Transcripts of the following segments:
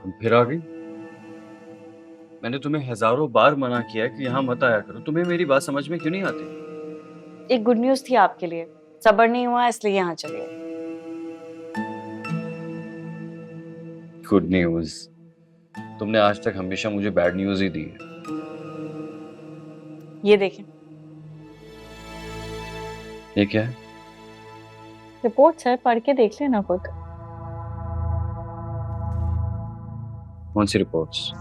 तुम फिर आ गई। मैंने तुम्हें हजारों बार मना किया है कि यहाँ मत आया करो। तुम्हें मेरी बात समझ में क्यों नहीं आती? एक गुड न्यूज थी आपके लिए। सब्र नहीं हुआ इसलिए यहाँ चले गए। Good news? तुमने आज तक हमेशा मुझे बैड न्यूज ही दी है। ये देखें। ये क्या है? रिपोर्ट है, पढ़ के देख लेना खुद। कौन सी रिपोर्ट्स?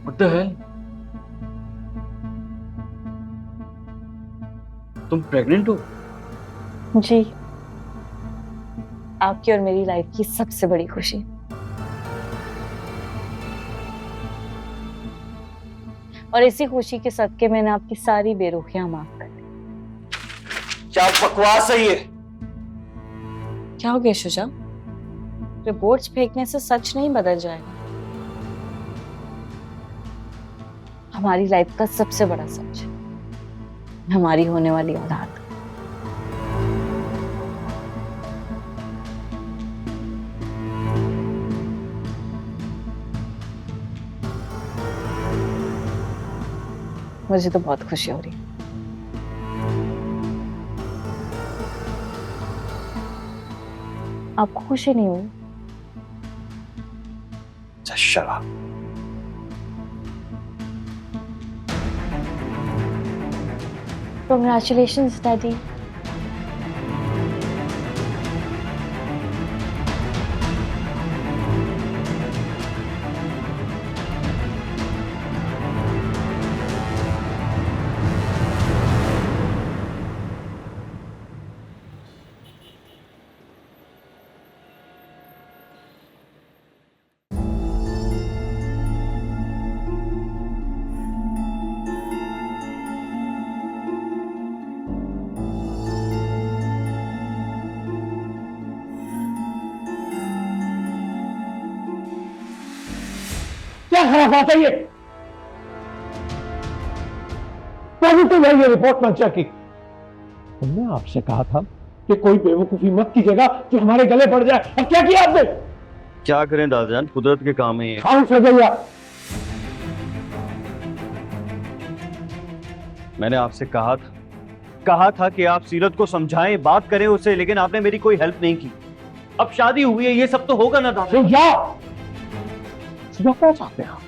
What the hell? तुम प्रेग्नेंट हो? जी, आपकी और मेरी लाइफ की सबसे बड़ी खुशी। और इसी खुशी के सदके मैंने आपकी सारी बेरुखियां माफ कर दी। क्या बकवास है ये? क्या हो गया शुजा? रिपोर्ट्स फेंकने से सच नहीं बदल जाएगा। हमारी लाइफ का सबसे बड़ा सच, हमारी होने वाली औलाद। मुझे तो बहुत खुशी हो रही है। आपको खुशी नहीं हुई? शराब। Congratulations, Daddy. क्या खराब बात है ये? पॉजिटिव है ये रिपोर्ट मंचा की। हमने आपसे कहा था कि कोई बेवकूफी मत कीजिएगा जो हमारे गले पड़ जाए। अब क्या किया आपने? क्या करें दादाजान, कुदरत के काम है ये। कौन सा भैया? मैंने आपसे कहा था कि आप सीरत को समझाएं, बात करें उससे, लेकिन आपने मेरी कोई हेल्प नहीं की। अब शादी हुई है, ये सब तो होगा ना दादा। क्या चाहते हैं आप?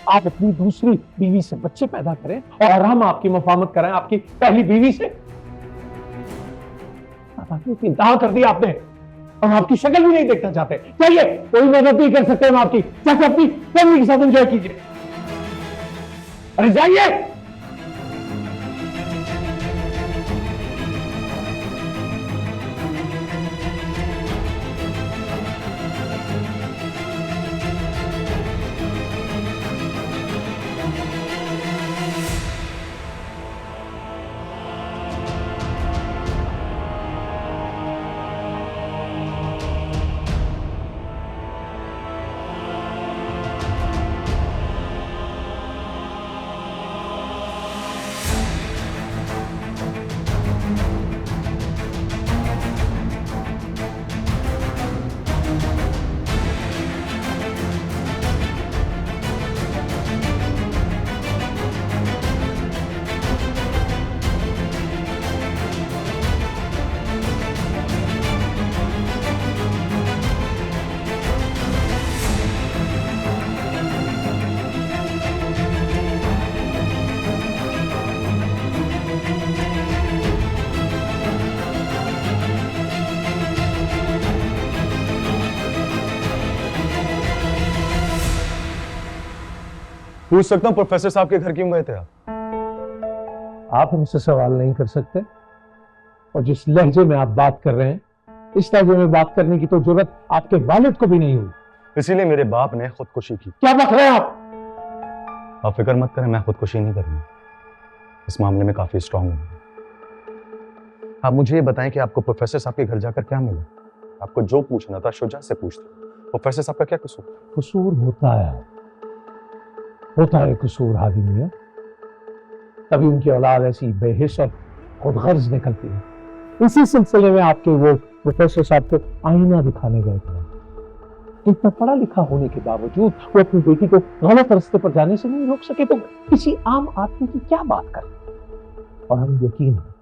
आप अपनी दूसरी बीवी से बच्चे पैदा करें और हम आपकी मफामत कराएं आपकी पहली बीवी से? इंतहा कर दिया आपने। हम आपकी शक्ल भी नहीं देखना चाहते। चलिए, कोई मदद नहीं कर सकते हम आपकी। जाके अपनी फैमिली के साथ एंजॉय कीजिए। अरे जाइए। पूछ सकता हूँ प्रोफेसर साहब के घर क्यों गए थे आप हमसे सवाल नहीं कर सकते, और जिस लहजे में आप बात कर रहे हैं, इस लहजे में बात करने की तो जरूरत आपके वालिद को भी नहीं हुई। इसीलिए मेरे बाप ने खुदकुशी की। क्या बक रहे हैं आप? फिक्र मत करें, मैं खुदकुशी नहीं करूंगा। इस मामले में काफी स्ट्रांग हूं। आप मुझे ये बताएं कि आपको प्रोफेसर साहब के घर जाकर क्या मिला? आपको जो पूछना था शुजा से पूछ लो। प्रोफेसर साहब का क्या कसूर? कसूर होता है कसूर हादी मियां। तभी उनकी औलाद ऐसी बेहिस और खुदगर्ज निकलती है। इसी सिलसिले में आपके वो प्रोफेसर साहब को आईना दिखाने गए थे। इतना पढ़ा लिखा होने के बावजूद वो अपनी बेटी को गलत रास्ते पर जाने से नहीं रोक सके तो किसी आम आदमी की क्या बात करें। और हम यकीन है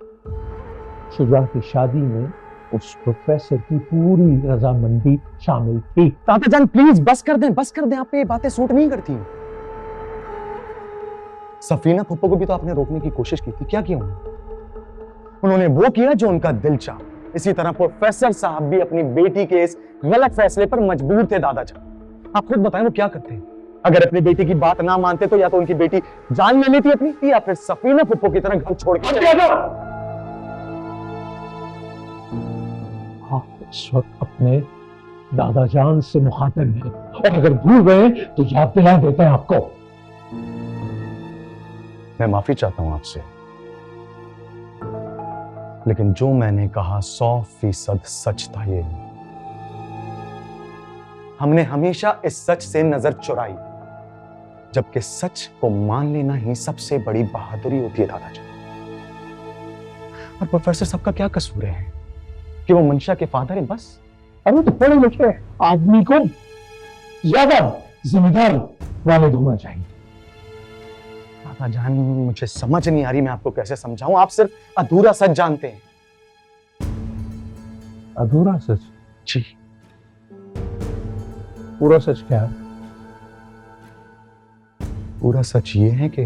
शुजा की शादी में उस प्रोफेसर की पूरी रजामंदी शामिल थी। ताता जान प्लीज बस कर दें, आप पे ये बातें सूट नहीं करती। सफीना फुप्पो को भी तो आपने रोकने की कोशिश की थी, क्या किया उन्होंने वो किया जो उनका दिल चाहा। इसी तरह प्रोफेसर साहब भी अपनी बेटी के इस गलत फैसले पर मजबूर थे। दादाजान आप खुद बताएं वो क्या करते हैं? अगर अपनी बेटी की बात ना मानते तो या तो उनकी बेटी जान ले लेती अपनी, या फिर सफीना फुप्पो की तरह घर छोड़ के आप इस वक्त अपने दादाजान से मुखातिब हैं और अगर भूल गए तो याद दिला देते हैं आपको। मैं माफी चाहता हूं आपसे, लेकिन जो मैंने कहा 100% सच था। ये हमने हमेशा इस सच से नजर चुराई, जबकि सच को मान लेना ही सबसे बड़ी बहादुरी होती है दादाजी। और प्रोफेसर साहब का क्या कसूर है कि वो मंशा के फादर हैं बस? अरे तो पढ़े लिखे आदमी को ज्यादा जिम्मेदार वालिद होना चाहिए। दादाजान मुझे समझ नहीं आ रही मैं आपको कैसे समझाऊं, आप सिर्फ अधूरा सच जानते हैं। अधूरा सच? जी। पूरा सच क्या है? पूरा सच ये है कि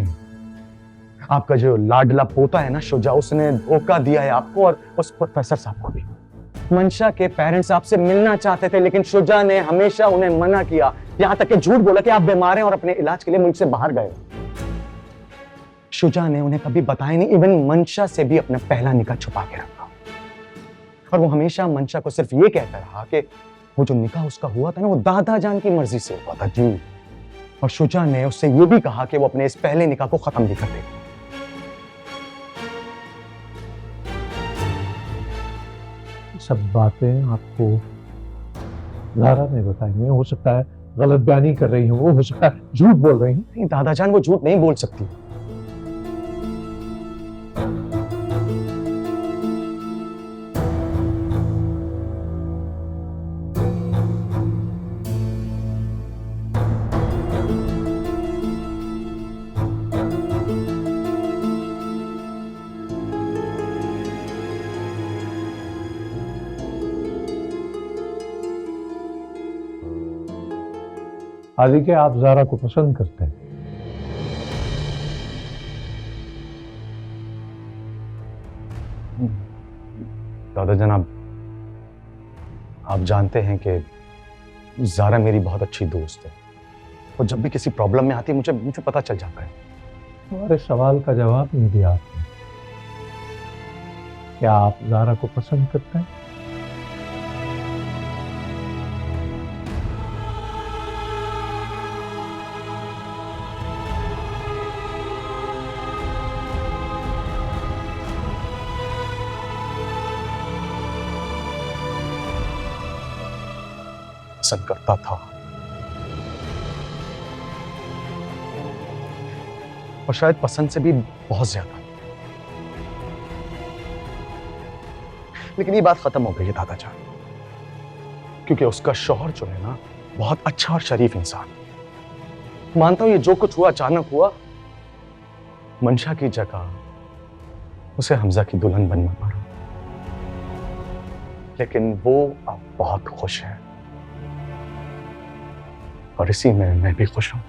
आपका जो लाडला पोता है ना शुजा, उसने धोखा दिया है आपको और उस प्रोफेसर साहब को भी। मंशा के पेरेंट्स आपसे मिलना चाहते थे, लेकिन शुजा ने हमेशा उन्हें मना किया, यहां तक कि झूठ बोला कि आप बीमार हैं और अपने इलाज के लिए मुल्क से बाहर गए। शुजा ने उन्हें कभी बताया नहीं, इवन मंशा से भी अपना पहला निकाह छुपा के रखा। और वो हमेशा मंशा को सिर्फ ये कहता रहा कि वो जो निकाह उसका हुआ था ना, वो दादाजान की मर्जी से हुआ था जी। और शुजा ने उससे ये भी कहा कि वो अपने इस पहले निकाह को खत्म भी कर देगा। सब बातें आपको ज़ारा ने बताई हैं। हो सकता है गलत बयानी कर रही हूँ, वो हो सकता है झूठ बोल रही हूँ। नहीं दादाजान, वो झूठ नहीं बोल सकती। हालांकि कि आप ज़ारा को पसंद करते हैं। दादाजान आप जानते हैं कि ज़ारा मेरी बहुत अच्छी दोस्त है और जब भी किसी प्रॉब्लम में आती है मुझे पता चल जाता है। हमारे सवाल का जवाब नहीं दिया आपने। क्या आप ज़ारा को पसंद करते हैं? पसंद करता था और शायद पसंद से भी बहुत ज्यादा। लेकिन ये बात खत्म हो गई है दादाजान, क्योंकि उसका शौहर जो है ना, बहुत अच्छा और शरीफ इंसान। मानता हूं ये जो कुछ हुआ अचानक हुआ, मंशा की जगह उसे हमजा की दुल्हन बनना पड़ा, लेकिन वो अब बहुत खुश है और इसी में मैं भी खुश हूं।